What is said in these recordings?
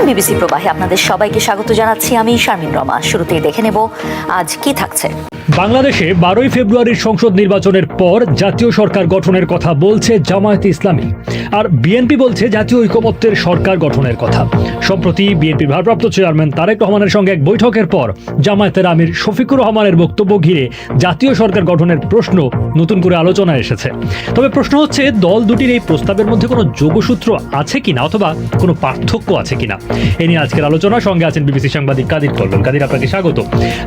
BBC প্রবাহে আপনাদের সবাইকে স্বাগত জানাচ্ছি। আমি শারমিন রমা। শুরুতেই দেখে নেব আজ কি থাকছে। বাংলাদেশে 12ই ফেব্রুয়ারির সংসদ নির্বাচনের পর জাতীয় সরকার গঠনের কথা বলছে জামায়াতে ইসলামী, আর বিএনপি বলছে জাতীয় ঐকমত্যের সরকার গঠনের কথা। সম্প্রতি বিএনপির ভারপ্রাপ্ত চেয়ারম্যান তারেক রহমানের সঙ্গে এক বৈঠকের পর জামায়াতের আমির শফিকুর রহমানের বক্তব্য ঘিরে জাতীয় সরকার গঠনের প্রশ্ন নতুন করে আলোচনায় এসেছে। তবে প্রশ্ন হচ্ছে, দল দুটির এই প্রস্তাবের মধ্যে কোনো যোগসূত্র আছে কিনা অথবা কোনো পার্থক্য আছে কিনা। এ নিয়ে আজকের আলোচনার সঙ্গে আছেন বিবিসি সাংবাদিক কাদির কল্লোল। কাদির, আপনাকে স্বাগত।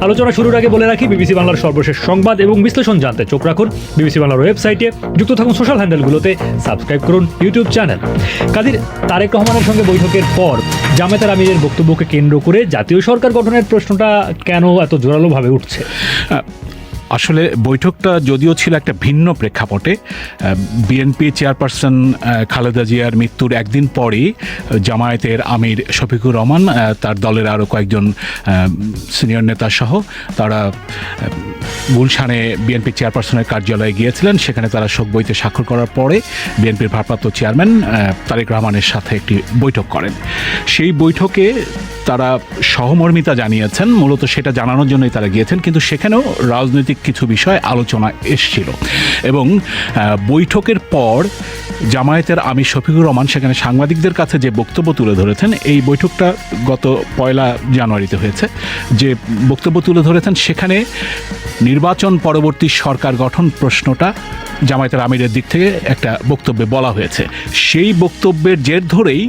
আলোচনা শুরুর আগে বলে রাখি, বিবিসি বাংলার সর্বশেষ সংবাদ এবং বিশ্লেষণ জানতে চোখ রাখুন বিবিসি বাংলার ওয়েবসাইটে, যুক্ত থাকুন সোশ্যাল হ্যান্ডেলগুলোতে, সাবস্ক্রাইব করুন ইউটিউব চ্যানেল। কাদির, তারেক রহমানের সঙ্গে বৈঠকের পর জামায়াতের আমিরের বক্তব্যকে কেন্দ্র করে জাতীয় সরকার গঠনের প্রশ্নটা কেন এত জোরালোভাবে উঠছে? আসলে বৈঠকটা যদিও ছিল একটা ভিন্ন প্রেক্ষাপটে, বিএনপি চেয়ারপারসন খালেদা জিয়ার মৃত্যুর একদিন পরেই জামায়াতের আমির শফিকুর রহমান, তার দলের আরও কয়েকজন সিনিয়র নেতা সহ তারা গুলশানে বিএনপি চেয়ারপারসনের কার্যালয়ে গিয়েছিলেন। সেখানে তারা শোক বইতে স্বাক্ষর করার পরে বিএনপির ভারপ্রাপ্ত চেয়ারম্যান তারেক রহমানের সাথে একটি বৈঠক করেন। সেই বৈঠকে তারা সহমর্মিতা জানিয়েছেন, মূলত সেটা জানানোর জন্যই তারা গিয়েছেন, কিন্তু সেখানেও রাজনৈতিক কিছু বিষয় আলোচনা এসেছিল। এবং বৈঠকের পর জামায়াতের আমির শফিকুর রহমান সেখানে সাংবাদিকদের কাছে যে বক্তব্য তুলে ধরেছেন, এই বৈঠকটা গত 1 জানুয়ারিতে হয়েছে, যে বক্তব্য তুলে ধরেছেন সেখানে নির্বাচন পরবর্তী সরকার গঠন প্রশ্নটা জামায়াতের আমিরের দিক থেকে একটা বক্তব্যে বলা হয়েছে। সেই বক্তব্যের জের ধরেই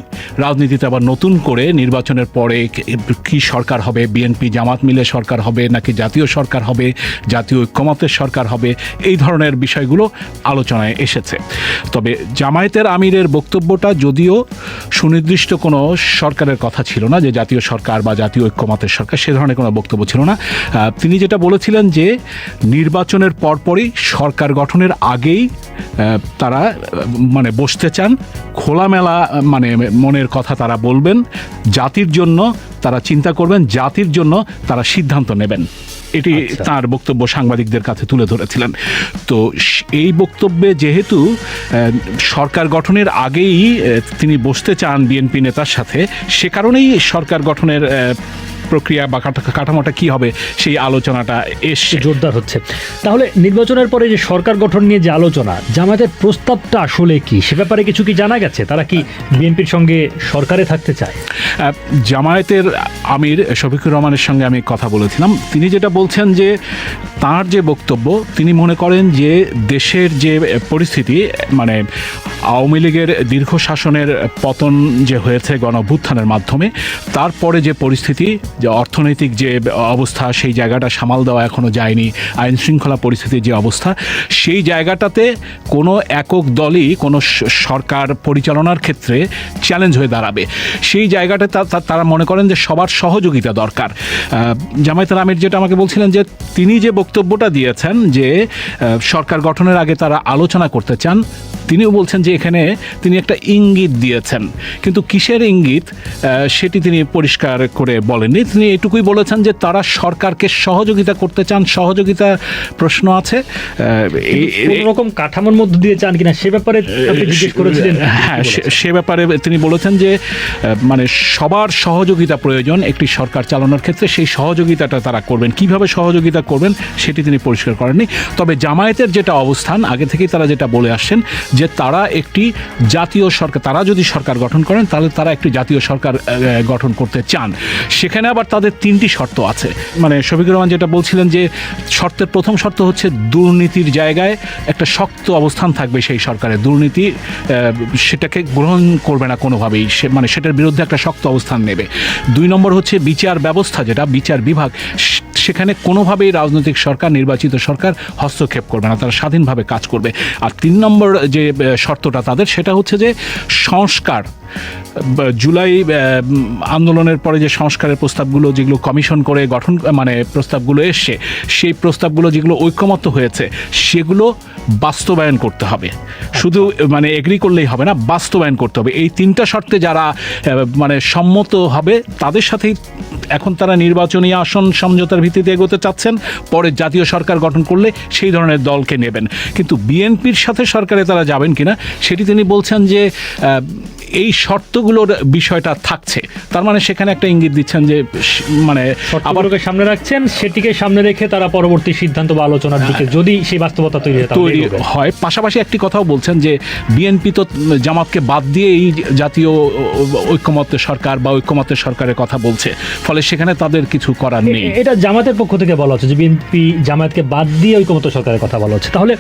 রাজনীতিতে আবার নতুন করে নির্বাচনের পরে কি সরকার হবে, বিএনপি জামাত মিলে সরকার হবে নাকি জাতীয় সরকার হবে, জাতীয় ঐক্যমত্যের সরকার হবে, এই ধরনের বিষয়গুলো আলোচনায় এসেছে। তবে জামায়াতের আমিরের বক্তব্যটা যদিও সুনির্দিষ্ট কোনো সরকারের কথা ছিল না, যে জাতীয় সরকার বা জাতীয় ঐক্যমত্যের সরকার, সে ধরনের কোনো বক্তব্য ছিল না। তিনি যেটা বলেছিলেন যে নির্বাচনের পরপরই সরকার গঠনের আগেই তারা বসতে চান, খোলামেলা মনের কথা তারা বলবেন, জাতির জন্য তারা চিন্তা করবেন, জাতির জন্য তারা সিদ্ধান্ত নেবেন। এটি তার বক্তব্য সাংবাদিকদের কাছে তুলে ধরেছিলেন। তো এই বক্তব্যে যেহেতু সরকার গঠনের আগেই তিনি বসতে চান বিএনপি নেতার সাথে, সে কারণেই সরকার গঠনের প্রক্রিয়া বা কাঠামোটা কি হবে সেই আলোচনাটা এসে জোরদার হচ্ছে। তাহলে নির্বাচনের পরে যে সরকার গঠন নিয়ে যে আলোচনা, জামায়াতের প্রস্তাবটা আসলে কি, সে ব্যাপারে কিছু কি জানা গেছে? তারা কি বিএনপির সঙ্গে সরকারে থাকতে চায়? জামায়াতের আমির শফিকুর রহমানের সঙ্গে আমি কথা বলেছিলাম। তিনি যেটা বলছেন যে তার যে বক্তব্য, তিনি মনে করেন যে দেশের যে পরিস্থিতি, আওয়ামী লীগের দীর্ঘ শাসনের পতন যে হয়েছে গণঅভ্যুত্থানের মাধ্যমে, তারপরে যে পরিস্থিতি, যে অর্থনৈতিক যে অবস্থা, সেই জায়গাটা সামাল দেওয়া এখনও যায়নি, আইন শৃঙ্খলা পরিস্থিতির যে অবস্থা, সেই জায়গাটাতে কোনো একক দলই কোনো সরকার পরিচালনার ক্ষেত্রে চ্যালেঞ্জ হয়ে দাঁড়াবে। সেই জায়গাটা তারা মনে করেন যে সবার সহযোগিতা দরকার। জামায়াতের আমির যেটা আমাকে বলছিলেন, যে তিনি যে বক্তব্যটা দিয়েছেন যে সরকার গঠনের আগে তারা আলোচনা করতে চান, তিনিও বলছেন যে এখানে তিনি একটা ইঙ্গিত দিয়েছেন, কিন্তু কিসের ইঙ্গিত সেটি তিনি পরিষ্কার করে বলেননি। তিনি এটুকুই বলেছেন যে তারা সরকারকে সহযোগিতা করতে চান, সহযোগিতার প্রশ্ন আছে। এরকম কাঠামোর মধ্যে দিয়ে চান কিনা সে ব্যাপারে জিজ্ঞেস করেছিলেন। হ্যাঁ, সে ব্যাপারে তিনি বলেছেন যে সবার সহযোগিতা প্রয়োজন একটি সরকার চালানোর ক্ষেত্রে, সেই সহযোগিতাটা তারা করবেন। কিভাবে সহযোগিতা করবেন সেটি তিনি পরিষ্কার করেননি। তবে জামায়াতের যেটা অবস্থান, আগে থেকেই তারা যেটা বলে আসছেন যে তারা একটি জাতীয় সরকার, তারা যদি সরকার গঠন করেন তাহলে তারা একটি জাতীয় সরকার গঠন করতে চান। সেখানে আবার তাদের 3টি শর্ত আছে। শফিকুর রহমান যেটা বলছিলেন যে শর্তের প্রথম শর্ত হচ্ছে দুর্নীতির জায়গায় একটা শক্ত অবস্থান থাকবে সেই সরকারের, দুর্নীতি সেটাকে গ্রহণ করবে না কোনোভাবেই, সেটার বিরুদ্ধে একটা শক্ত অবস্থান নেবে। 2 নম্বর হচ্ছে বিচার ব্যবস্থা, যেটা বিচার বিভাগ, সেখানে কোনোভাবেই রাজনৈতিক সরকার, নির্বাচিত সরকার হস্তক্ষেপ করবে না, তারা স্বাধীনভাবে কাজ করবে। আর 3 নম্বর যে শর্তটা তাদের, সেটা হচ্ছে যে সংস্কার, জুলাই আন্দোলনের পরে যে সংস্কারের প্রস্তাবগুলো, যেগুলো কমিশন করে গঠন প্রস্তাবগুলো এসছে, সেই প্রস্তাবগুলো যেগুলো ঐকমত্য হয়েছে সেগুলো বাস্তবায়ন করতে হবে। শুধু এগ্রি করলেই হবে না, বাস্তবায়ন করতে হবে। এই 3টা শর্তে যারা সম্মত হবে তাদের সাথেই এখন তারা নির্বাচনী আসন সমঝোতার ভিত্তিতে এগোতে চাচ্ছেন, পরে জাতীয় সরকার গঠন করলে সেই ধরনের দলকে নেবেন। কিন্তু বিএনপির সাথে সরকারে তারা যাবেন কিনা সেটি তিনি বলছেন যে এই শর্তগুলোর বিষয়টা থাকছে। তার মানে সেখানে একটা ইঙ্গিত দিচ্ছেন যে মানে শর্তগুলোকে সামনে রাখছেন, সেটিকে সামনে রেখে তারা পরবর্তী সিদ্ধান্ত বা আলোচনার দিকে যদি সেই বাস্তবতা তৈরি হয়। পাশাপাশি একটি কথাও বলছেন যে বিএনপি তো জামাতকে বাদ দিয়ে এই জাতীয় ঐক্যমত্যের সরকার বা ঐক্যমত্যের সরকারের কথা বলছে, ফলে সেখানে তাদের কিছু করার নেই। এটা জামাতের পক্ষ থেকে বলা হচ্ছে যে বিএনপি জামায়াতকে বাদ দিয়ে ঐক্যমত্য সরকারের কথা বলা হচ্ছে। তাহলে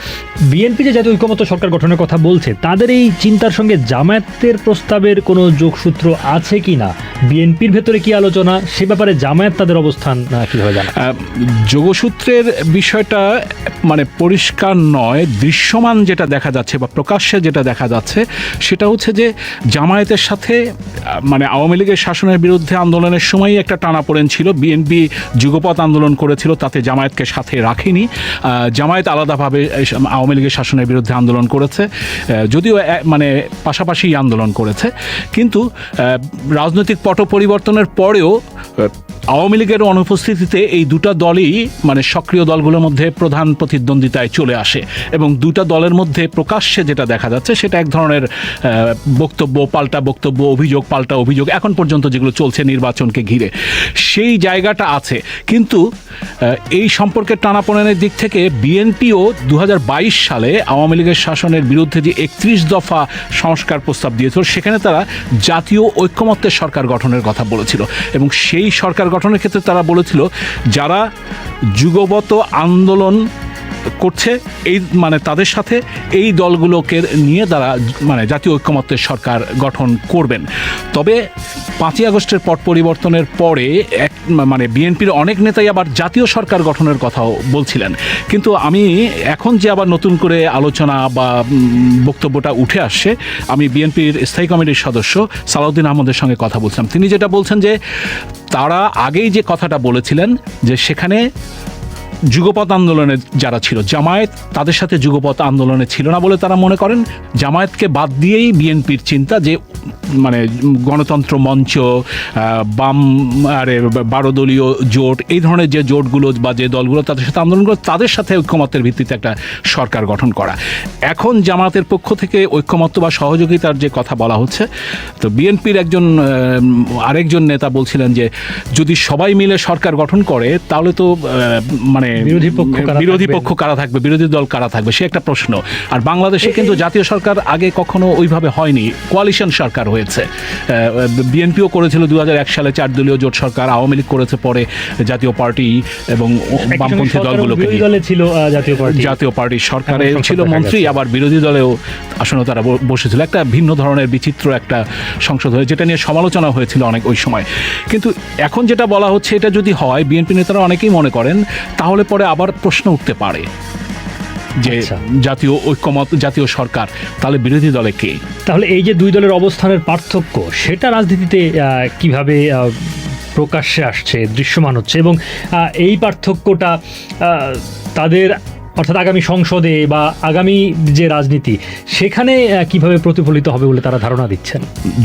বিএনপি যে জাতীয় ঐক্যমত্য সরকার গঠনের কথা বলছে, তাদের এই চিন্তার সঙ্গে জামায়াতের প্রস্তাবের কোনো যোগসূত্র আছে কি না, বিএনপির ভেতরে কি আলোচনা, সে ব্যাপারে জামায়াত তাদের অবস্থান কিভাবে জানা? যোগসূত্রের বিষয়টা মানে পরিষ্কার নয়। দৃশ্যমান যেটা দেখা যাচ্ছে বা প্রকাশ্যে যেটা দেখা যাচ্ছে সেটা হচ্ছে যে জামায়াতের সাথে মানে আওয়ামী লীগের শাসনের বিরুদ্ধে আন্দোলনের সময়ই একটা টানাপোড়েন ছিল। বিএনপি যুগপৎ আন্দোলন করেছিল, তাতে জামায়াতকে সাথে রাখেনি। জামায়াত আলাদাভাবে আওয়ামী লীগের শাসনের বিরুদ্ধে আন্দোলন করেছে, যদিও মানে পাশাপাশি আন্দোলন করেছে। কিন্তু রাজনৈতিক পট পরিবর্তনের পরেও আওয়ামী লীগের অনুপস্থিতিতে এই দুটা দলই মানে সক্রিয় দলগুলোর মধ্যে প্রধান প্রতিদ্বন্দ্বিতায় চলে আসে, এবং দুটা দলের মধ্যে প্রকাশ্যে যেটা দেখা যাচ্ছে সেটা এক ধরনের বক্তব্য পাল্টা বক্তব্য, অভিযোগ পাল্টা অভিযোগ, এখন পর্যন্ত যেগুলো চলছে নির্বাচনকে ঘিরে, সেই জায়গাটা আছে। কিন্তু এই সম্পর্কের টানাপোড়েনের দিক থেকে বিএনপিও 2022 সালে আওয়ামী লীগের শাসনের বিরুদ্ধে যে 31 দফা সংস্কার প্রস্তাব দিয়েছিল, সেখানে তারা জাতীয় ঐক্যমত্যের সরকার গঠনের কথা বলেছিল, এবং সেই সরকার গঠনের ক্ষেত্রে তারা বলেছিল যারা যুগপৎ আন্দোলন করছে এই মানে তাদের সাথে এই দলগুলোকে নিয়ে তারা মানে জাতীয় ঐক্যমত্যের সরকার গঠন করবেন। তবে 5ই আগস্টের পট পরিবর্তনের পরে মানে বিএনপির অনেক নেতাই আবার জাতীয় সরকার গঠনের কথাও বলছিলেন। কিন্তু আমি এখন যে আবার নতুন করে আলোচনা বা বক্তব্যটা উঠে আসছে, আমি বিএনপির স্থায়ী কমিটির সদস্য সালাউদ্দিন আহমদের সঙ্গে কথা বলছিলাম। তিনি যেটা বলছেন যে তারা আগেই যে কথাটা বলেছিলেন যে সেখানে যুগপৎ আন্দোলনে যারা ছিল জামায়াত, তাদের সাথে যুগপৎ আন্দোলনে ছিল না বলে তারা মনে করেন। জামায়াতকে বাদ দিয়েই বিএনপির চিন্তা যে মানে গণতন্ত্র মঞ্চ, বাম 12 দলীয় জোট, এই ধরনের যে জোটগুলো বা যে দলগুলো তাদের সাথে আন্দোলন করে তাদের সাথে ঐক্যমত্যের ভিত্তিতে একটা সরকার গঠন করা। এখন জামায়াতের পক্ষ থেকে ঐক্যমত্য বা সহযোগিতার যে কথা বলা হচ্ছে, তো বিএনপির আরেকজন নেতা বলছিলেন যে যদি সবাই মিলে সরকার গঠন করে তাহলে তো মানে বিরোধী পক্ষ কারা থাকবে, বিরোধী দল কারা থাকবে, সে একটা প্রশ্ন। আর বাংলাদেশে কিন্তু জাতীয় সরকার আগে কখনো ওইভাবে হয়নি, কোয়ালিশন সরকার হয়েছে। বিএনপিও করেছিল 2001 সালে 4 দলীয় জোট সরকার, আওয়ামী লীগ করেছে পরে জাতীয় পার্টি এবং বামপন্থী দলগুলোকে ছিল জাতীয় পার্টি সরকারে ছিল মন্ত্রী, আবার বিরোধী দলেও আসলে তারা বসেছিল। একটা ভিন্ন ধরনের বিচিত্র একটা সংসদ হয়েছে, যেটা নিয়ে সমালোচনা হয়েছিল অনেক ওই সময়। কিন্তু এখন যেটা বলা হচ্ছে এটা যদি হয়, বিএনপি নেতারা অনেকেই মনে করেন তাহলে পরে আবার প্রশ্ন উঠতে পারে যে জাতীয় ঐক্যমত, জাতীয় সরকার, তাহলে বিরোধী দলে কে? তাহলে এই যে দুই দলের অবস্থানের পার্থক্য, সেটা রাজনীতিতে কিভাবে প্রকাশ্যে আসছে, দৃশ্যমান হচ্ছে, এবং এই পার্থক্যটা তাদের অর্থাৎ আগামী সংসদে বা আগামী যে রাজনীতি সেখানে কিভাবে প্রতিফলিত হবে বলে তারা ধারণা দিচ্ছেন?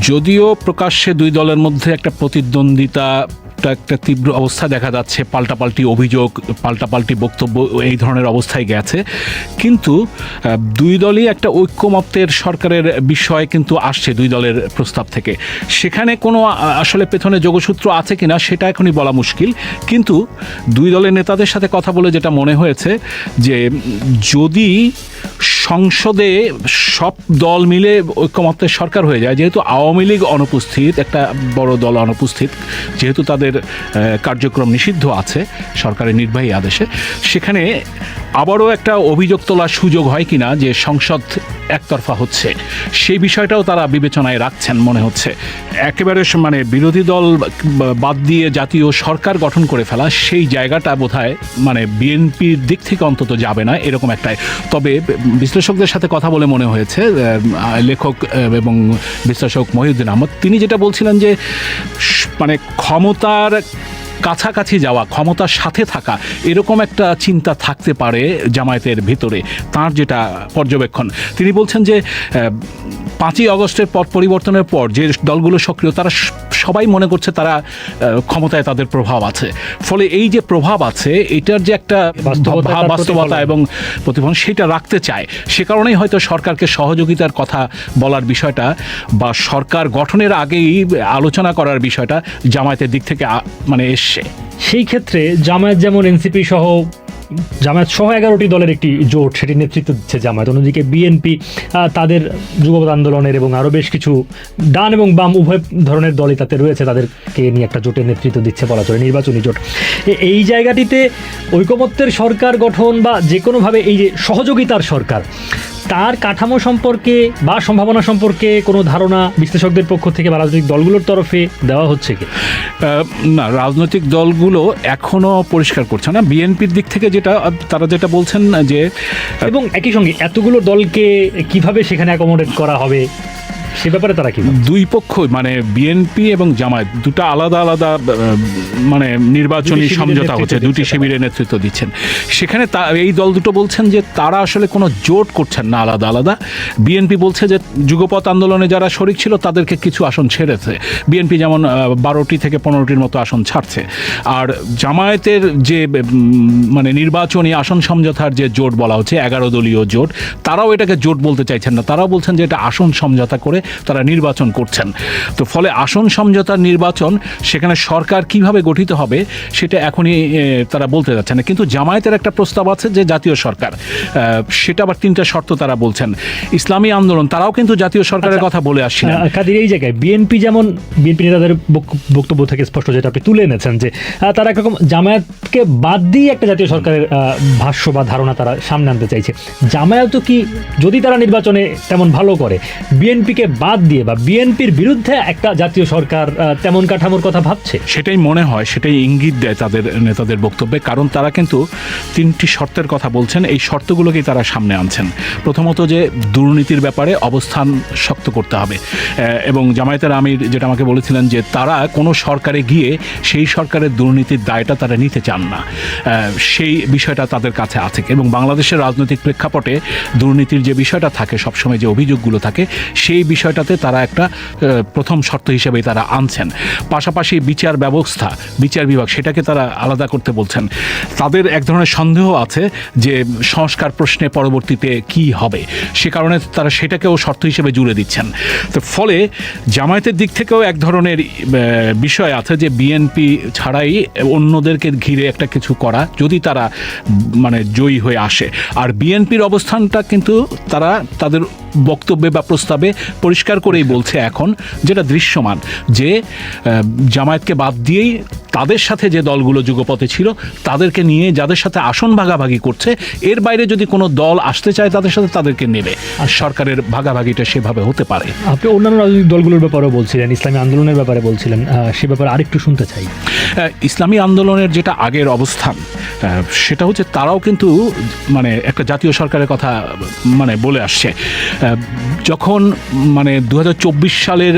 যদিও প্রকাশ্যে দুই দলের মধ্যে একটা প্রতিদ্বন্দ্বিতা, একটা তীব্র অবস্থা দেখা যাচ্ছে, পাল্টাপাল্টি অভিযোগ, পাল্টাপাল্টি বক্তব্য, এই ধরনের অবস্থায় গেছে, কিন্তু দুই দলই একটা ঐক্যমত্যের সরকারের বিষয় কিন্তু আসছে দুই দলের প্রস্তাব থেকে। সেখানে কোনো আসলে পেছনে যোগসূত্র আছে কিনা সেটা এখনই বলা মুশকিল। কিন্তু দুই দলের নেতাদের সাথে কথা বলে যেটা মনে হয়েছে যে যদি সংসদে সব দল মিলে ঐক্যমত্যের সরকার হয়ে যায়, যেহেতু আওয়ামী লীগ অনুপস্থিত, একটা বড় দল অনুপস্থিত, যেহেতু তাদের কার্যক্রম নিষিদ্ধ আছে সরকারের নির্বাহী আদেশে, সেখানে আবারও একটা অভিযোগ তোলার সুযোগ হয় কিনা যে সংসদ একতরফা হচ্ছে, সেই বিষয়টাও তারা বিবেচনায় রাখছেন মনে হচ্ছে। একেবারে মানে বিরোধী দল বাদ দিয়ে জাতীয় সরকার গঠন করে ফেলা, সেই জায়গাটা বোধহয় মানে বিএনপির দিক থেকে অন্তত যাবে না, এরকম একটাই। তবে বিশ্লেষকদের সাথে কথা বলে মনে হয়েছে, লেখক এবং বিশ্লেষক মহিউদ্দিন আহমদ, তিনি যেটা বলছিলেন যে মানে ক্ষমতার কাছাকাছি যাওয়া, ক্ষমতার সাথে থাকা, এরকম একটা চিন্তা থাকতে পারে জামায়াতের ভিতরে, তার যেটা পর্যবেক্ষণ। তিনি বলছেন যে 5ই আগস্টের পট পরিবর্তনের পর যে দলগুলো সক্রিয়, তারা সবাই মনে করছে তারা ক্ষমতায় তাদের প্রভাব আছে। ফলে এই যে প্রভাব আছে এটার যে একটা বাস্তবতা এবং প্রতিফলন সেটা রাখতে চায়, সে কারণেই হয়তো সরকারকে সহযোগিতার কথা বলার বিষয়টা বা সরকার গঠনের আগেই আলোচনা করার বিষয়টা জামায়াতের দিক থেকে মানে এসছে। সেই ক্ষেত্রে জামায়াত যেমন এনসিপি সহ 11টি দলের একটি জোট, সেটি নেতৃত্ব দিচ্ছে জামায়াত। অন্যদিকে বিএনপি তাদের যুগপৎ আন্দোলনের এবং আরও বেশ কিছু ডান এবং বাম উভয় ধরনের দলই তাতে রয়েছে, তাদেরকে নিয়ে একটা জোটের নেতৃত্ব দিচ্ছে বলা চলে, নির্বাচনী জোট। এই জায়গাটিতে ঐকমত্যের সরকার গঠন বা যে কোনোভাবে এই যে সহযোগিতার সরকার, তার কাঠামো সম্পর্কে বা সম্ভাবনা সম্পর্কে কোনো ধারণা বিশ্লেষকদের পক্ষ থেকে বা রাজনৈতিক দলগুলোর তরফে দেওয়া হচ্ছে কি? না, রাজনৈতিক দলগুলো এখনো পরিষ্কার করছে না। বিএনপির দিক থেকে তারা যেটা বলছেন যে, এবং একই সঙ্গে এতগুলো দলকে কিভাবে সেখানে অ্যাকোমোডেট করা হবে সে ব্যাপারে তারা কি দুই পক্ষ মানে বিএনপি এবং জামায়াত দুটো আলাদা আলাদা মানে নির্বাচনী সমঝোতা হচ্ছে, দুটি শিবিরের নেতৃত্ব দিচ্ছেন। সেখানে এই দল দুটো বলছেন যে তারা আসলে কোনো জোট করছেন না আলাদা আলাদা। বিএনপি বলছে যে যুগপৎ আন্দোলনে যারা শরিক ছিল তাদেরকে কিছু আসন ছেড়েছে, বিএনপি যেমন 12টি থেকে 15টির মতো আসন ছাড়ছে। আর জামায়াতের যে মানে নির্বাচনী আসন সমঝোতার যে জোট বলা হচ্ছে 11 দলীয় জোট, তারাও এটাকে জোট বলতে চাইছেন না, তারাও বলছেন যে এটা আসন সমঝোতা করে তারা নির্বাচন করছেন। তো ফলে আসন সমঝোতার নির্বাচন, সেখানে সরকার কিভাবে গঠিত হবে সেটা এখনই তারা বলতে যাচ্ছে না। কিন্তু জামায়াতের একটা প্রস্তাব আছে যে জাতীয় সরকার, সেটা আবার 3টা শর্ত তারা বলছেন। ইসলামী আন্দোলন তারাও কিন্তু জাতীয় সরকারের কথা বলে আসছেন। কাদের এই জায়গায় বিএনপি নেতাদের বক্তব্য থেকে স্পষ্ট, যেটা আপনি তুলে এনেছেন, যে তারা একরকম জামায়াতকে বাদ দিয়ে একটা জাতীয় সরকারের ভাষ্য বা ধারণা তারা সামনে আনতে চাইছে। জামায়াতও কি যদি তারা নির্বাচনে তেমন ভালো করে বিএনপিকে বাদ দিয়ে বা বিএনপির বিরুদ্ধে একটা জাতীয় সরকার তেমন কাঠামোর কথা ভাবছে? সেটাই মনে হয়, সেটাই ইঙ্গিত দেয় তাদের নেতাদের বক্তব্যে। কারণ তারা কিন্তু 3টি শর্তের কথা বলছেন, এই শর্তগুলোকেই তারা সামনে আনছেন। প্রথমত যে দুর্নীতির ব্যাপারে অবস্থান শক্ত করতে হবে, এবং জামায়াতের আমির যেটা আমাকে বলেছিলেন যে তারা কোনো সরকারে গিয়ে সেই সরকারের দুর্নীতির দায়টা তারা নিতে চান না, সেই বিষয়টা তাদের কাছে আছে। এবং বাংলাদেশের রাজনৈতিক প্রেক্ষাপটে দুর্নীতির যে বিষয়টা থাকে, সবসময় যে অভিযোগগুলো থাকে, সেই বিষয়টাতে তারা একটা প্রথম শর্ত হিসেবে তারা আনছেন। পাশাপাশি বিচার ব্যবস্থা, বিচার বিভাগ, সেটাকে তারা আলাদা করতে বলছেন। তাদের এক ধরনের সন্দেহ আছে যে সংস্কার প্রশ্নে পরবর্তীতে কি হবে, সে কারণে তারা সেটাকেও শর্ত হিসেবে জুড়ে দিচ্ছেন। তো ফলে জামায়াতের দিক থেকেও এক ধরনের বিষয় আছে যে বিএনপি ছাড়াই অন্যদেরকে ঘিরে একটা কিছু করা, যদি তারা মানে জয়ী হয়ে আসে। আর বিএনপির অবস্থানটা কিন্তু তারা তাদের বক্তব্যে বা প্রস্তাবে পরিষ্কার করেই বলছে এখন, যেটা দৃশ্যমান, যে জামায়াতকে বাদ দিয়েই তাদের সাথে যে দলগুলো যুগপথে ছিল তাদেরকে নিয়ে যাদের সাথে আসন ভাগাভাগি করছে, এর বাইরে যদি কোনো দল আসতে চায় তাদের সাথে তাদেরকে নেবে। আর সরকারের ভাগাভাগিটা সেভাবে হতে পারে। আপনি অন্যান্য রাজনৈতিক দলগুলোর ব্যাপারেও বলছিলেন, ইসলামী আন্দোলনের ব্যাপারে বলছিলেন, সে ব্যাপারে আরেকটু শুনতে চাই। ইসলামী আন্দোলনের যেটা আগের অবস্থান, সেটা হচ্ছে তারাও কিন্তু মানে একটা জাতীয় সরকারের কথা মানে বলে আসছে। যখন মানে 2024 সালের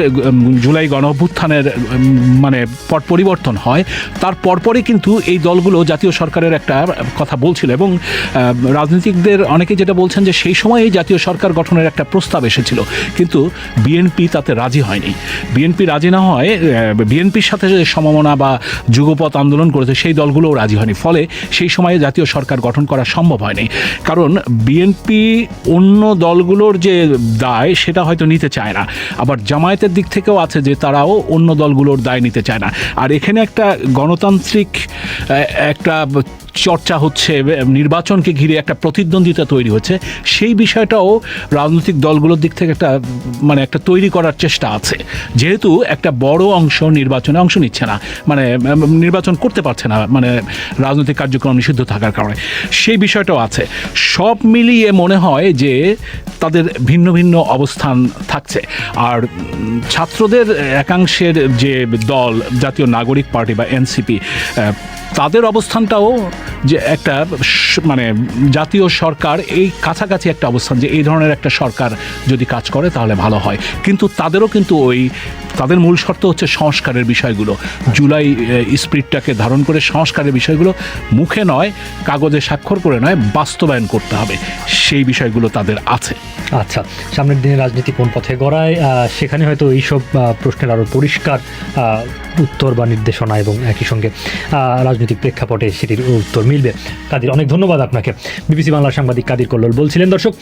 জুলাই গণঅভ্যুত্থানের মানে পট পরিবর্তন হয়, তার পরপরই কিন্তু এই দলগুলো জাতীয় সরকারের একটা কথা বলছিল। এবং রাজনীতিকদের অনেকে যেটা বলছেন যে সেই সময় এই জাতীয় সরকার গঠনের একটা প্রস্তাব এসেছিল, কিন্তু বিএনপি তাতে রাজি হয়নি। বিএনপি রাজি না হয়, বিএনপির সাথে যে সমমনা বা যুগপৎ আন্দোলন করেছে সেই দলগুলোও রাজি হয়নি। ফলে সেই সময়ে জাতীয় সরকার গঠন করা সম্ভব হয়নি। কারণ বিএনপি অন্য দলগুলোর যে দায় সেটা হয়তো নিতে চায় না। আবার জামায়াতের দিক থেকেও আছে যে তারাও অন্য দলগুলোর দায় নিতে চায় না। আর এখানে একটা গণতান্ত্রিক একটা চর্চা হচ্ছে, নির্বাচনকে ঘিরে একটা প্রতিদ্বন্দ্বিতা তৈরি হচ্ছে, সেই বিষয়টাও রাজনৈতিক দলগুলোর দিক থেকে একটা তৈরি করার চেষ্টা আছে। যেহেতু একটা বড় অংশ নির্বাচনে অংশ নিচ্ছে না, মানে নির্বাচন করতে পারছে না, মানে রাজনৈতিক কার্যক্রম নিষিদ্ধ থাকার কারণে, সেই বিষয়টাও আছে। সব মিলিয়ে মনে হয় যে তাদের ভিন্ন ভিন্ন অবস্থান থাকছে। আর ছাত্রদের একাংশের যে দল জাতীয় নাগরিক পার্টি বা এনসিপি, তাদের অবস্থানটাও যে একটা মানে জাতীয় সরকার এই কাছাকাছি একটা অবস্থান, যে এই ধরনের একটা সরকার যদি কাজ করে তাহলে ভালো হয়। কিন্তু তাদেরও কিন্তু তাদের মূল শর্ত হচ্ছে সংস্কারের বিষয়গুলো, জুলাই স্পিরিটটাকে ধারণ করে সংস্কারের বিষয়গুলো মুখে নয়, কাগজে স্বাক্ষর করে নয়, বাস্তবায়ন করতে হবে, সেই বিষয়গুলো তাদের আছে। আচ্ছা, সামনের দিনে রাজনীতি কোন পথে গড়ায়, সেখানে হয়তো এইসব প্রশ্নের আরও পরিষ্কার উত্তর বা নির্দেশনা এবং একই সঙ্গে রাজনৈতিক প্রেক্ষাপটে সেটির উত্তর মিলবে। কাদির, অনেক ধন্যবাদ আপনাকে। বিবিসি বাংলার সাংবাদিক কাদির কল্লোল বলছিলেন। দর্শক,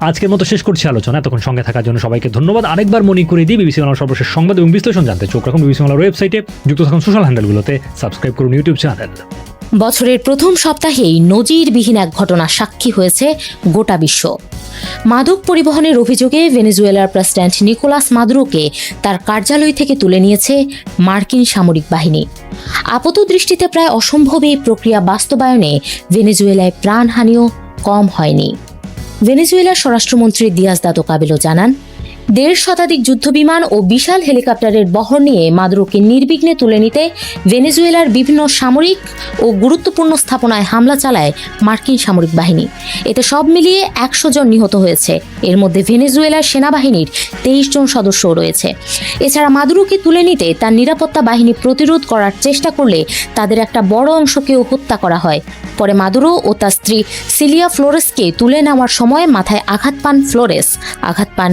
আজকের মতো শেষ করছি আলোচনা। এতক্ষণ সঙ্গে থাকার জন্য সবাইকে ধন্যবাদ। আরেকবার মনে করে দিই, বিবিসি বাংলার সর্বশেষ সংবাদ এবং বিশ্লেষণ জানতে চোখ রাখুন বিবিসি বাংলার ওয়েবসাইটে, যুক্ত থাকুন সোশ্যাল হ্যান্ডেলগুলোতে, সাবস্ক্রাইব করুন ইউটিউব চ্যানেল। বছরের প্রথম সপ্তাহেই নজিরবিহীন এক ঘটনার সাক্ষী হয়েছে গোটা বিশ্ব। মাদক পরিবহনের অভিযোগে ভেনেজুয়েলার প্রেসিডেন্ট নিকোলাস মাদুরোকে তার কার্যালয় থেকে তুলে নিয়েছে মার্কিন সামরিক বাহিনী। আপাতদৃষ্টিতে প্রায় অসম্ভব এই প্রক্রিয়া বাস্তবায়নে ভেনেজুয়েলায় প্রাণহানিও কম হয়নি। ভেনেজুয়েলার স্বরাষ্ট্রমন্ত্রী দিয়াজ দাতো কাবেলো জানান, 1.5 শতাধিক যুদ্ধবিমান ও বিশাল হেলিকপ্টারের বহর নিয়ে মাদুরোকে নির্বিঘ্নে তুলে নিতে ভেনেজুয়েলার বিভিন্ন সামরিক ও গুরুত্বপূর্ণ স্থাপনায় হামলা চালায় মার্কিন সামরিক বাহিনী। এতে সব মিলিয়ে 100 জন নিহত হয়েছে। এর মধ্যে ভেনেজুয়েলার সেনাবাহিনীর 23 জন সদস্যও রয়েছে। এছাড়া মাদুরোকে তুলে নিতে তার নিরাপত্তা বাহিনী প্রতিরোধ করার চেষ্টা করলে তাদের একটা বড় অংশকেও হত্যা করা হয়। পরে মাদুরো ও তার স্ত্রী সিলিয়া ফ্লোরেসকে তুলে নেওয়ার সময় মাথায় আঘাত পান ফ্লোরেস, আঘাত পান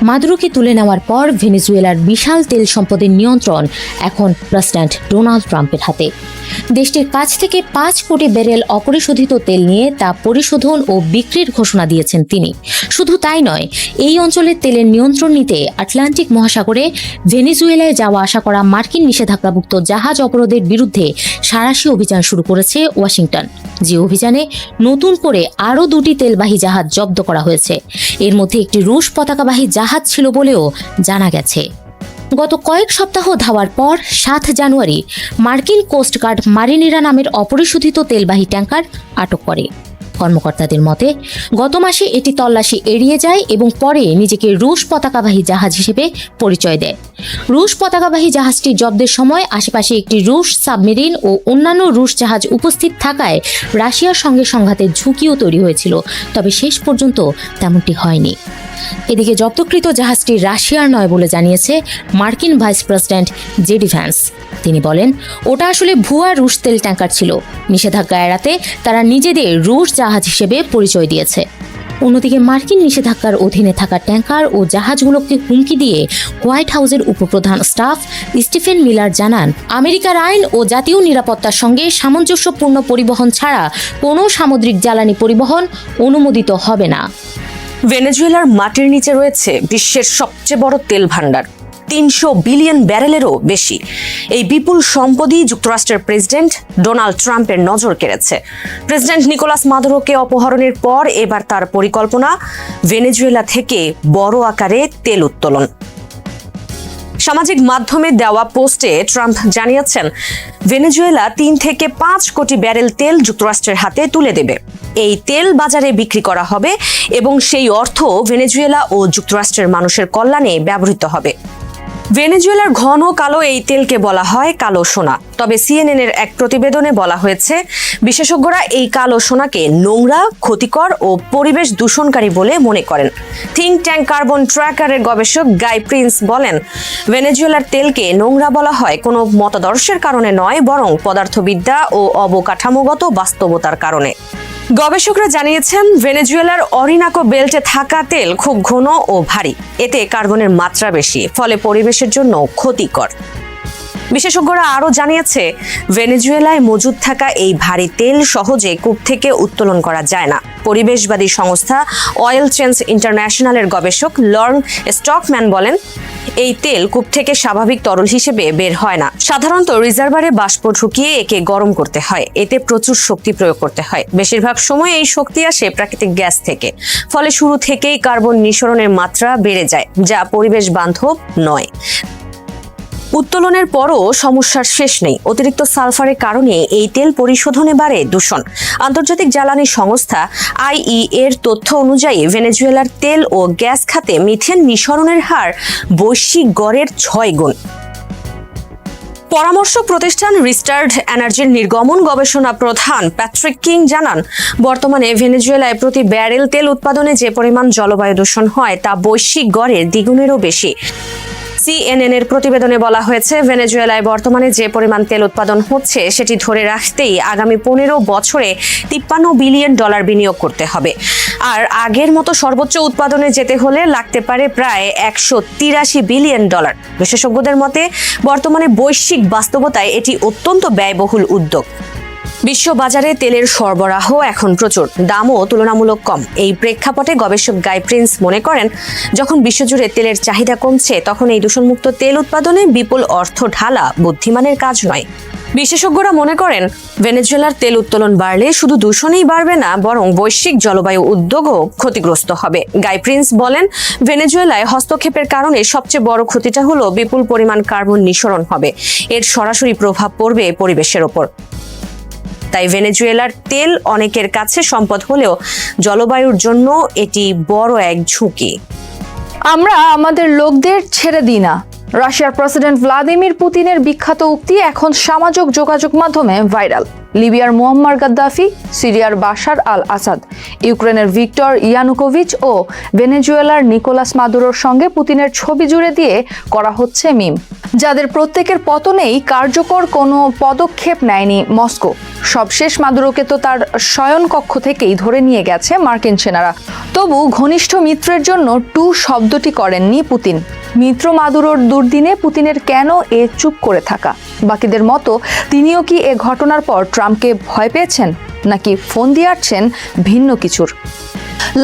মাদুরোকে তুলে নেওয়ার পর ভেনেজুয়েলার বিশাল তেল সম্পদের নিয়ন্ত্রণ এখন প্রেসিডেন্ট ডোনাল্ড ট্রাম্পের হাতে। দেশটির কাছ থেকে 5 কোটি ব্যারেল অপরিশোধিত তেল নিয়ে তা পরিশোধন ও বিক্রির ঘোষণা দিয়েছেন তিনি। শুধু তাই নয়, এই অঞ্চলের তেলের নিয়ন্ত্রণ নিতে আটলান্টিক মহাসাগরে ভেনেজুয়েলায় যাওয়া আসা করা মার্কিন নিষেধাজ্ঞাভুক্ত জাহাজ অবরোধের বিরুদ্ধে সাঁড়াশি অভিযান শুরু করেছে ওয়াশিংটন, যে অভিযানে নতুন করে আরও 2টি তেলবাহী জাহাজ জব্দ করা হয়েছে। এর মধ্যে একটি রুশ পতাকাবাহী জাহাজ ছিল বলেও জানা গেছে। গত কয়েক সপ্তাহ ধাওয়ার পর 7 জানুয়ারি মার্কিন কোস্টগার্ড মারিনেরা নামের অপরিশোধিত তেলবাহী ট্যাঙ্কার আটক করে। কর্মকর্তাদের মতে গত মাসে এটি তল্লাশি এড়িয়ে যায় এবং পরে নিজেকে রুশ পতাকাবাহী জাহাজ হিসেবে পরিচয় দেয়। রুশ পতাকাবাহী জাহাজটি জব্দের সময় আশেপাশে একটি রুশ সাবমেরিন ও অন্যান্য রুশ জাহাজ উপস্থিত থাকায় রাশিয়ার সঙ্গে সংঘাতের ঝুঁকিও তৈরি হয়েছিল, তবে শেষ পর্যন্ত তেমনটি হয়নি। এদিকে জব্দকৃত জাহাজটি রাশিয়ার নয় বলে জানিয়েছে মার্কিন ভাইস প্রেসিডেন্ট জেডি ভ্যান্স। তিনি বলেন, ওটা আসলে ভুয়া রুশ তেল ট্যাঙ্কার ছিল। নিষেধাজ্ঞা এড়াতে তারা নিজেদের রুশ জাহাজ হিসেবে পরিচয় দিয়েছে। অন্যদিকে মার্কিন নিষেধাজ্ঞার অধীনে থাকা ট্যাঙ্কার ও জাহাজগুলোকে হুমকি দিয়ে হোয়াইট হাউসের উপপ্রধান স্টাফ স্টিফেন মিলার জানান, আমেরিকার আইন ও জাতীয় নিরাপত্তার সঙ্গে সামঞ্জস্যপূর্ণ পরিবহন ছাড়া কোনো সামুদ্রিক জ্বালানি পরিবহন অনুমোদিত হবে না। ভেনেজুয়েলার মাটির নিচে রয়েছে বিশ্বের সবচেয়ে বড় তেল ভাণ্ডার, 300 বিলিয়ন ব্যারেলেরও বেশি। এই বিপুল সম্পদই যুক্তরাষ্ট্রের প্রেসিডেন্ট ডোনাল্ড ট্রাম্পের নজর কেড়েছে। প্রেসিডেন্ট নিকোলাস মাদুরোকে অপহরণের পর এবার তার পরিকল্পনা ভেনেজুয়েলা থেকে বড় আকারে তেল উত্তোলন। সামাজিক মাধ্যমে দেওয়া পোস্টে ট্রাম্প জানিয়েছেন, ভেনেজুয়েলা 3 থেকে 5 কোটি ব্যারেল তেল যুক্তরাষ্ট্রের হাতে তুলে দেবে। এই তেল বাজারে বিক্রি করা হবে এবং সেই অর্থ ভেনেজুয়েলা ও যুক্তরাষ্ট্রের মানুষের কল্যাণে ব্যবহৃত হবে। ভেনেজুয়েলার ঘন কালো এই তেলকে বলা হয় কালো সোনা। তবে সিএনএন এর এক প্রতিবেদনে বলা হয়েছে, বিশেষজ্ঞরা এই কালো সোনাকে নোংরা, ক্ষতিকর ও পরিবেশ দূষণকারী বলে মনে করেন। থিঙ্ক ট্যাঙ্ক কার্বন ট্র্যাকারের গবেষক গাই প্রিন্স বলেন, ভেনেজুয়েলার তেলকে নোংরা বলা হয় কোনো মতাদর্শের কারণে নয়, বরং পদার্থবিদ্যা ও অবকাঠামোগত বাস্তবতার কারণে। গবেষকরা জানিয়েছেন, ভেনেজুয়েলার অরিনাকো বেল্টে থাকা তেল খুব ঘন ও ভারী। এতে কার্বনের মাত্রা বেশি, ফলে পরিবেশের জন্য ক্ষতিকর। বিশেষজ্ঞরা আরও জানিয়েছে, ভেনেজুয়েলায় মজুদ থাকা এই ভারী তেল সহজে কূপ থেকে উত্তোলন করা যায় না। পরিবেশবাদী সংস্থা অয়েল চেঞ্জ ইন্টারন্যাশনালের গবেষক লর্ন স্টকম্যান বলেন, এই তেল কূপ থেকে স্বাভাবিক তরল হিসেবে বের হয় না। সাধারণত রিজার্ভারে বাষ্প ঢুকিয়ে একে গরম করতে হয়। এতে প্রচুর শক্তি প্রয়োগ করতে হয়। বেশিরভাগ সময় এই শক্তি আসে প্রাকৃতিক গ্যাস থেকে। ফলে শুরু থেকেই কার্বন নিঃসরণের মাত্রা বেড়ে যায়, যা পরিবেশ বান্ধব নয়। উত্তোলনের পরও সমস্যার শেষ নেই। অতিরিক্ত সালফারের কারণে এই তেল পরিশোধনে বাড়ে দূষণ। আন্তর্জাতিক জ্বালানি সংস্থা আইই এর তথ্য অনুযায়ী ভেনেজুয়েলার তেল ও গ্যাস খাতে মিথেন নিঃসরণের হার বৈশ্বিক গড়ের 6 গুণ। পরামর্শ প্রতিষ্ঠান রিস্টার্ড এনার্জির নির্গমন গবেষণা প্রধান প্যাট্রিক কিং জানান, বর্তমানে ভেনেজুয়েলায় প্রতি ব্যারেল তেল উৎপাদনে যে পরিমাণ জলবায়ু দূষণ হয় তা বৈশ্বিক গড়ের দ্বিগুণেরও বেশি। CNN এর প্রতিবেদনে বলা হয়েছে, ভেনেজুয়েলায় বর্তমানে যে পরিমাণ তেল উৎপাদন হচ্ছে সেটি ধরে রাখতেই আগামী 15 বছরে $53 বিলিয়ন বিনিয়োগ করতে হবে। আর আগের মতো সর্বোচ্চ উৎপাদনে যেতে হলে লাগতে পারে প্রায় $183 বিলিয়ন। বিশেষজ্ঞদের মতে বর্তমানে বৈশ্বিক বাস্তবতায় এটি অত্যন্ত ব্যয়বহুল উদ্যোগ। বিশ্ববাজারে তেলের সরবরাহ এখন প্রচুর, দামও তুলনামূলক কম। এই প্রেক্ষাপটে গবেষক গাই প্রিন্স মনে করেন, যখন বিশ্বজুড়ে তেলের চাহিদা কমছে তখন এই দূষণমুক্ত তেল উৎপাদনে বিপুল অর্থ ঢালা বুদ্ধিমানের কাজ নয়। বিশেষজ্ঞরা মনে করেন, ভেনেজুয়েলার তেল উত্তোলন বাড়লে শুধু দূষণই বাড়বে না, বরং বৈশ্বিক জলবায়ু উদ্যোগও ক্ষতিগ্রস্ত হবে। গাই প্রিন্স বলেন, ভেনেজুয়েলায় হস্তক্ষেপের কারণে সবচেয়ে বড় ক্ষতিটা হলো বিপুল পরিমাণ কার্বন নিঃসরণ হবে। এর সরাসরি প্রভাব পড়বে পরিবেশের ওপর। তাই ভেনেজুয়েলার তেল অনেকের কাছে সম্পদ হলেও জলবায়ুর জন্য এটি বড় এক ঝুঁকি। আমরা আমাদের লোকদের ছেড়ে দিই না। রাশিয়ার প্রেসিডেন্ট ভ্লাদিমির পুতিনের বিখ্যাত উক্তি এখন সামাজিক যোগাযোগ মাধ্যমে ভাইরাল। লিবিয়ার মুয়াম্মার গাদ্দাফি, সিরিয়ার বাশার আল আসাদ, ইউক্রেনের ভিক্টর ইয়ানুকোভিচ ও ভেনেজুয়েলার নিকোলাস মাদুরোর সঙ্গে পুতিনের ছবি জুড়ে দিয়ে করা হচ্ছে মিম, যাদের প্রত্যেকের পতনেই কার্যকর কোনো পদক্ষেপ নেয়নি মস্কো। সবশেষ মাদুরোকে তো তার শয়নকক্ষ থেকেই ধরে নিয়ে গেছে মার্কিন সেনারা। তবু ঘনিষ্ঠ মিত্রের জন্য টু শব্দটি করেননি পুতিন। মিত্র মাদুরোর দুর্দিনে পুতিনের কেন এ চুপ করে থাকা? বাকিদের মতো তিনিও কি এ ঘটনার পর ট্রাম্পকে ভয় পেয়েছেন, নাকি ফোন দিয়ে আসছেন ভিন্ন কিছুর?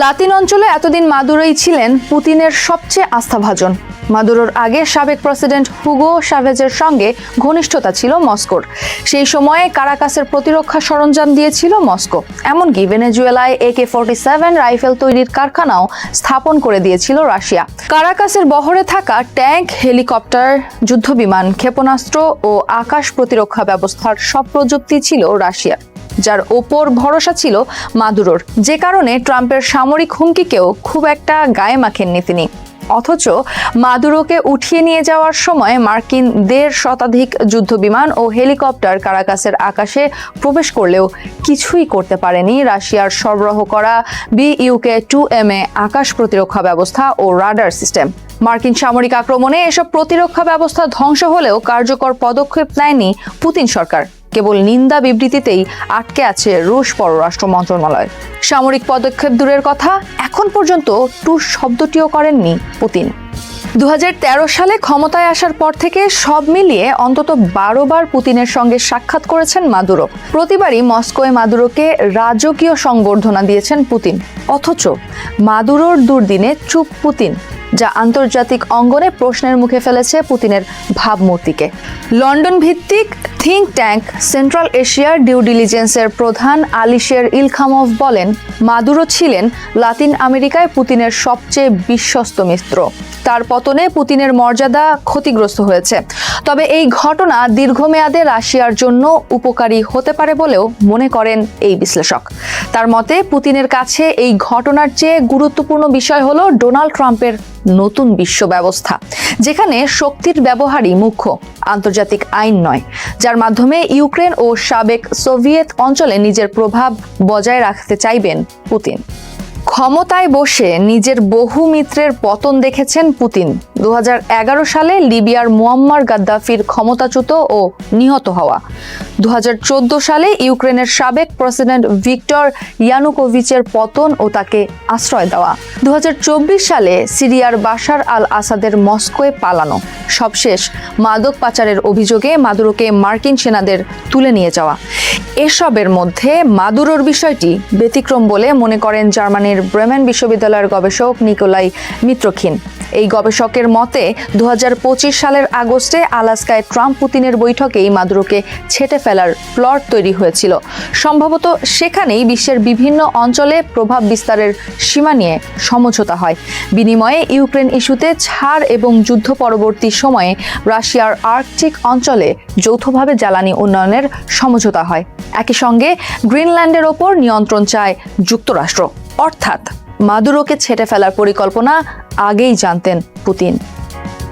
লাতিন অঞ্চলে এতদিন মাদুরোই ছিলেন পুতিনের সবচেয়ে আস্থাভাজন। মাদুরোর আগে সাবেক প্রেসিডেন্ট হুগো চাভেজের সঙ্গে ঘনিষ্ঠতা ছিল মস্কোর। সেই সময়ে কারাকাসের প্রতিরক্ষা সরঞ্জাম দিয়েছিল মস্কো। এমনকি ভেনেজুয়েলায় AK-47 রাইফেল তৈরির কারখানাও স্থাপন করে দিয়েছিল রাশিয়া। কারাকাসের বহরে থাকা ট্যাঙ্ক, হেলিকপ্টার, যুদ্ধবিমান, ক্ষেপণাস্ত্র ও আকাশ প্রতিরক্ষা ব্যবস্থার সব প্রযুক্তি ছিল রাশিয়ার, যার ওপর ভরসা ছিল মাদুরোর। যে কারণে ট্রাম্পের সামরিক হুমকিকেও খুব একটা গায়ে মাখেননি তিনি। অথচ মাদুরোকে উঠিয়ে নিয়ে যাওয়ার সময় মার্কিন 1.5 শতাধিক যুদ্ধবিমান ও হেলিকপ্টার কারাকাসের আকাশে প্রবেশ করলেও কিছুই করতে পারেনি রাশিয়ার সরবরাহ করা BUK-2M আকাশ প্রতিরক্ষা ব্যবস্থা ও রাডার সিস্টেম। মার্কিন সামরিক আক্রমণে এসব প্রতিরক্ষা ব্যবস্থা ধ্বংস হলেও কার্যকর পদক্ষেপ নেয়নি পুতিন সরকার। কেবল নিন্দা বিবৃতিতেই আটকে আছে রুশ পররাষ্ট্র মন্ত্রণালয়। সামরিক পদক্ষেপ দূরের কথা, এখন পর্যন্ত টু শব্দটিও করেননি পুতিন। 2013 সালে ক্ষমতায় আসার পর থেকে সব মিলিয়ে অন্তত 12 বার পুতিনের সঙ্গে সাক্ষাৎ করেছেন মাদুরো। প্রতিবারই মস্কোয় মাদুরোকে রাজকীয় সংবর্ধনা দিয়েছেন পুতিন। অথচ মাদুরোর দুর্দিনে চুপ পুতিন, যা আন্তর্জাতিক অঙ্গনে প্রশ্নের মুখে ফেলেছে পুতিনের ভাবমূর্তিকে। লন্ডন ভিত্তিক থিঙ্ক ট্যাঙ্ক সেন্ট্রাল এশিয়ার ডিউ ডিলিজেন্সের প্রধান আলিশের ইলখামভ বলেন, মাদুরো ছিলেন লাতিন আমেরিকায় পুতিনের সবচেয়ে বিশ্বস্ত মিত্র। তার পতনে পুতিনের মর্যাদা ক্ষতিগ্রস্ত হয়েছে। তবে এই ঘটনা দীর্ঘমেয়াদে রাশিয়ার জন্য উপকারী হতে পারে বলেও মনে করেন এই বিশ্লেষক। তার মতে, পুতিনের কাছে এই ঘটনার চেয়ে গুরুত্বপূর্ণ বিষয় হলো ডোনাল্ড ট্রাম্পের নতুন বিশ্ব ব্যবস্থা, যেখানে শক্তির ব্যবহারই মুখ্য, আন্তর্জাতিক আইন নয়, যার মাধ্যমে ইউক্রেন ও সাবেক সোভিয়েত অঞ্চলে নিজের প্রভাব বজায় রাখতে চাইবেন পুতিন। ক্ষমতায় বসে নিজের বহু মিত্রের পতন দেখেছেন পুতিন। 2011 সালে লিবিয়ার মুয়াম্মার গাদ্দাফির ক্ষমতাচ্যুত ও নিহত হওয়া, 2014 সালে ইউক্রেনের সাবেক প্রেসিডেন্ট ভিক্টর ইয়ানুকোভিচের পতন ও তাকে আশ্রয় দেওয়া, 2024 সালে সিরিয়ার বাশার আল আসাদের মস্কোয় পালানো, সবশেষ মাদক পাচারের অভিযোগে মাদুরোকে মার্কিন সেনাদের তুলে নিয়ে যাওয়া। এসবের মধ্যে মাদুরোর বিষয়টি ব্যতিক্রম বলে মনে করেন জার্মানির ব্রেমেন বিশ্ববিদ্যালয়ের গবেষক নিকোলাই মিত্রখিন। এই গবেষকের মতে 2025 সালের আগস্টে আলাস্কায় ট্রাম্প পুতিনের বৈঠকেই মাদুরোকে ছেঁটে ফেলার প্লট তৈরি হয়েছিল। সম্ভবত সেখানেই বিশ্বের বিভিন্ন অঞ্চলে প্রভাব বিস্তারের সীমা নিয়ে সমঝোতা হয়। বিনিময়ে ইউক্রেন ইস্যুতে ছাড় এবং যুদ্ধ পরবর্তী সময়ে রাশিয়ার আর্কটিক অঞ্চলে যৌথভাবে জ্বালানি উন্নয়নের সমঝোতা হয়। একই সঙ্গে গ্রিনল্যান্ডের ওপর নিয়ন্ত্রণ চায় যুক্তরাষ্ট্র। অর্থাৎ মাদুরোকে ছেঁটে ফেলার পরিকল্পনা আগেই জানতেন পুতিন।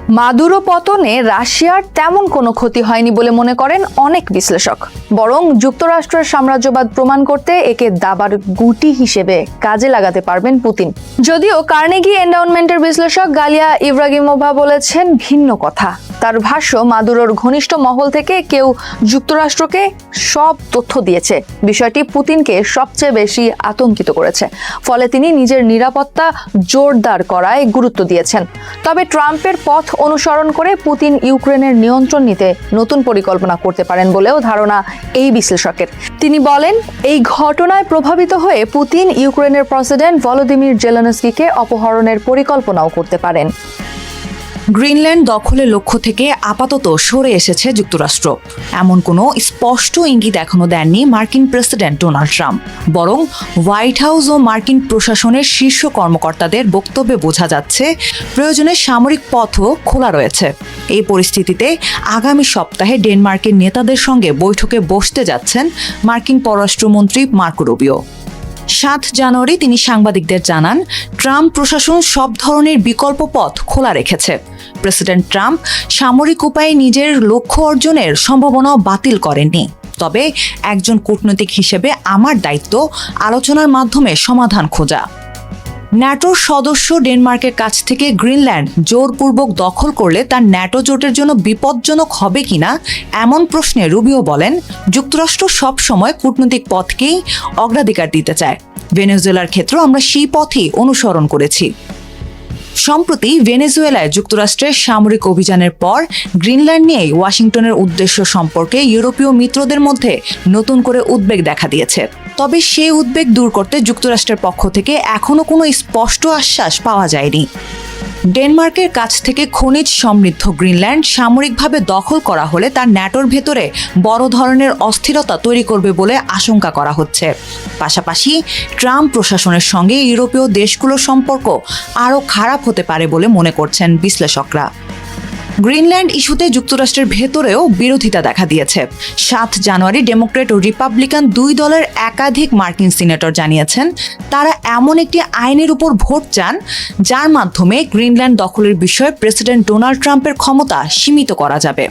মাদুরো পতনে রাশিয়ার তেমন কোনো ক্ষতি হয়নি বলে মনে করেন অনেক বিশ্লেষক, বরং যুক্তরাষ্ট্রের সাম্রাজ্যবাদ প্রমাণ করতে একে দাবার গুটি হিসেবে কাজে লাগাতে পারবেন পুতিন। যদিও কার্নেগি এন্ডাউনমেন্টের বিশ্লেষক গালিয়া ইব্রাগিমোভা বলেছেন ভিন্ন কথা। তার ভাষ্য, মাদুরোর ঘনিষ্ঠ মহল থেকে কেউ যুক্তরাষ্ট্রকে সব তথ্য দিয়েছে। বিষয়টি পুতিনকে সবচেয়ে বেশি আতঙ্কিত করেছে, ফলে তিনি নিজের নিরাপত্তা জোরদার করায় গুরুত্ব দিয়েছেন। তবে ট্রাম্পের পথ অনুসরণ করে পুতিন ইউক্রেনের নিয়ন্ত্রণ নিতে নতুন পরিকল্পনা করতে পারেন বলেও ধারণা এই বিশ্লেষকের। তিনি বলেন, এই ঘটনায় প্রভাবিত হয়ে পুতিন ইউক্রেনের প্রেসিডেন্ট ভলোদিমির জেলেনস্কিকে অপহরণের পরিকল্পনাও করতে পারেন। গ্রিনল্যান্ড দখলের লক্ষ্য থেকে আপাতত সরে এসেছে যুক্তরাষ্ট্র, এমন কোনো স্পষ্ট ইঙ্গিত এখনো দেননি মার্কিন প্রেসিডেন্ট ডোনাল্ড ট্রাম্প। বরং হোয়াইট হাউস ও মার্কিন প্রশাসনের শীর্ষ কর্মকর্তাদের বক্তব্যে বোঝা যাচ্ছে প্রয়োজনে সামরিক পথও খোলা রয়েছে। এই পরিস্থিতিতে আগামী সপ্তাহে ডেনমার্কের নেতাদের সঙ্গে বৈঠকে বসতে যাচ্ছেন মার্কিন পররাষ্ট্রমন্ত্রী মার্কো রুবিও। 7 জানুয়ারি তিনি সাংবাদিকদের জানান, ট্রাম্প প্রশাসন সব ধরনের বিকল্প পথ খোলা রেখেছে। প্রেসিডেন্ট ট্রাম্প সামরিক উপায়ে নিজের লক্ষ্য অর্জনের সম্ভাবনাও বাতিল করেননি। তবে একজন কূটনৈতিক হিসেবে আমার দায়িত্ব আলোচনার মাধ্যমে সমাধান খোঁজা। ন্যাটোর সদস্য ডেনমার্কের কাছ থেকে গ্রিনল্যান্ড জোরপূর্বক দখল করলে তার ন্যাটো জোটের জন্য বিপজ্জনক হবে কিনা এমন প্রশ্নে রুবিও বলেন, যুক্তরাষ্ট্র সবসময় কূটনৈতিক পথকেই অগ্রাধিকার দিতে চায়। ভেনেজুয়েলার ক্ষেত্রেও আমরা সেই পথই অনুসরণ করেছি। সম্প্রতি ভেনেজুয়েলায় যুক্তরাষ্ট্রের সামরিক অভিযানের পর গ্রিনল্যান্ড নিয়ে ওয়াশিংটনের উদ্দেশ্য সম্পর্কে ইউরোপীয় মিত্রদের মধ্যে নতুন করে উদ্বেগ দেখা দিয়েছে। তবে সেই উদ্বেগ দূর করতে যুক্তরাষ্ট্রের পক্ষ থেকে এখনো কোনো স্পষ্ট আশ্বাস পাওয়া যায়নি। ডেনমার্কের কাছ থেকে খনিজ সমৃদ্ধ গ্রিনল্যান্ড সামরিকভাবে দখল করা হলে তার ন্যাটোর ভেতরে বড় ধরনের অস্থিরতা তৈরি করবে বলে আশঙ্কা করা হচ্ছে। পাশাপাশি ট্রাম্প প্রশাসনের সঙ্গে ইউরোপীয় দেশগুলোর সম্পর্ক আরও খারাপ হতে পারে বলে মনে করছেন বিশ্লেষকরা। গ্রিনল্যান্ড ইস্যুতে যুক্তরাষ্ট্রের ভেতরেও বিরোধিতা দেখা দিয়েছে। 7 জানুয়ারি ডেমোক্রেট ও রিপাবলিকান 2 দলের একাধিক মার্কিন সিনেটর জানিয়েছেন তারা এমন একটি আইনের উপর ভোট চান যার মাধ্যমে গ্রিনল্যান্ড দখলের বিষয়ে প্রেসিডেন্ট ডোনাল্ড ট্রাম্পের ক্ষমতা সীমিত করা যাবে।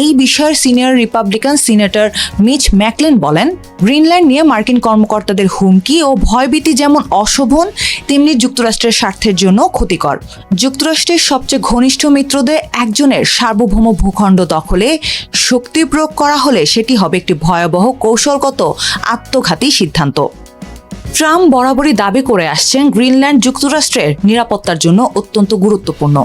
এই বিষয়ের senior Republican senator Mitch McConnell বলেন, গ্রিনল্যান্ড নিয়ে মার্কিন কর্মকর্তাদের হুমকি ও ভয়ভীতি যেমন অশোভন, তেমনি যুক্তরাষ্ট্রের স্বার্থের জন্য ক্ষতিকর। যুক্তরাষ্ট্রের সবচেয়ে ঘনিষ্ঠ মিত্রদের একজনের সার্বভৌম ভূখণ্ড দখলে শক্তি প্রয়োগ করা হলে সেটি হবে একটি ভয়াবহ কৌশলগত আত্মঘাতী সিদ্ধান্ত। ট্রাম্প বরাবরই দাবি করে আসছেন গ্রিনল্যান্ড যুক্তরাষ্ট্রের নিরাপত্তার জন্য অত্যন্ত গুরুত্বপূর্ণ।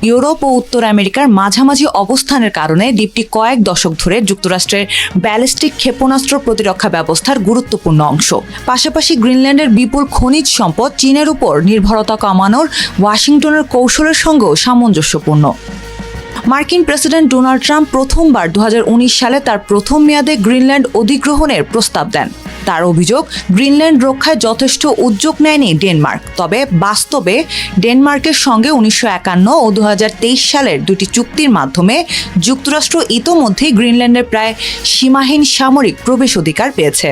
ইউরোপ ও উত্তর আমেরিকার মাঝামাঝি অবস্থানের কারণে দ্বীপটি কয়েক দশক ধরে যুক্তরাষ্ট্রের ব্যালিস্টিক ক্ষেপণাস্ত্র প্রতিরক্ষা ব্যবস্থার গুরুত্বপূর্ণ অংশ। পাশাপাশি গ্রিনল্যান্ডের বিপুল খনিজ সম্পদ চীনের উপর নির্ভরতা কমানোর ওয়াশিংটনের কৌশলের সঙ্গেও সামঞ্জস্যপূর্ণ। মার্কিন প্রেসিডেন্ট ডোনাল্ড ট্রাম্প প্রথমবার 2019 সালে তার প্রথম মেয়াদে গ্রিনল্যান্ড অধিগ্রহণের প্রস্তাব দেন। তার অভিযোগ, গ্রিনল্যান্ড রক্ষায় যথেষ্ট উদ্যোগ নেয়নি ডেনমার্ক। তবে বাস্তবে ডেনমার্কের সঙ্গে 1951 ও 2023 সালের দুটি চুক্তির মাধ্যমে যুক্তরাষ্ট্র ইতোমধ্যেই গ্রিনল্যান্ডের প্রায় সীমাহীন সামরিক প্রবেশ অধিকার পেয়েছে।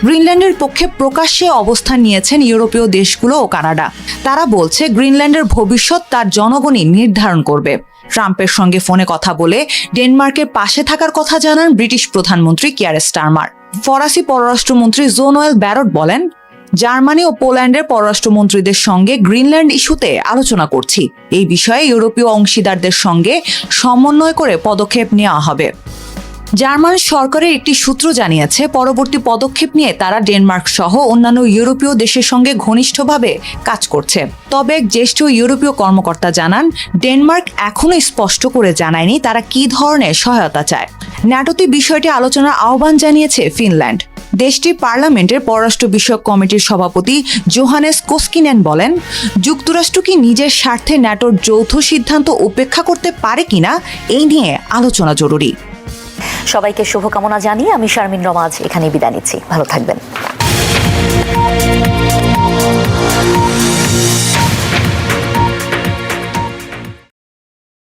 গ্রিনল্যান্ডের পক্ষে প্রকাশ্যে অবস্থান নিয়েছেন ইউরোপীয় দেশগুলো ও কানাডা। তারা বলছে গ্রিনল্যান্ডের ভবিষ্যৎ তার জনগণই নির্ধারণ করবে। ট্রাম্পের সঙ্গে ফোনে কথা বলে ডেনমার্কের পাশে থাকার কথা জানান ব্রিটিশ প্রধানমন্ত্রী কিয়ার স্টারমার। ফরাসি পররাষ্ট্রমন্ত্রী জোনোয়েল ব্যারট বলেন, জার্মানি ও পোল্যান্ডের পররাষ্ট্রমন্ত্রীদের সঙ্গে গ্রিনল্যান্ড ইস্যুতে আলোচনা করছি। এই বিষয়ে ইউরোপীয় অংশীদারদের সঙ্গে সমন্বয় করে পদক্ষেপ নেওয়া হবে। জার্মান সরকারের একটি সূত্র জানিয়েছে, পরবর্তী পদক্ষেপ নিয়ে তারা ডেনমার্ক সহ অন্যান্য ইউরোপীয় দেশের সঙ্গে ঘনিষ্ঠভাবে কাজ করছে। তবে এক জ্যেষ্ঠ ইউরোপীয় কর্মকর্তা জানান, ডেনমার্ক এখনো স্পষ্ট করে জানায়নি তারা কী ধরনের সহায়তা চায়। ন্যাটোতে বিষয়টি আলোচনার আহ্বান জানিয়েছে ফিনল্যান্ড। দেশটির পার্লামেন্টের পররাষ্ট্র বিষয়ক কমিটির সভাপতি জোহানেস কোস্কিনেন বলেন, যুক্তরাষ্ট্র কি নিজের স্বার্থে ন্যাটোর যৌথ সিদ্ধান্ত উপেক্ষা করতে পারে কিনা এই নিয়ে আলোচনা জরুরি। সবাইকে শুভকামনা জানিয়ে আমি শারমিন রমাজ এখানেই বিদায় নিচ্ছি। ভালো থাকবেন।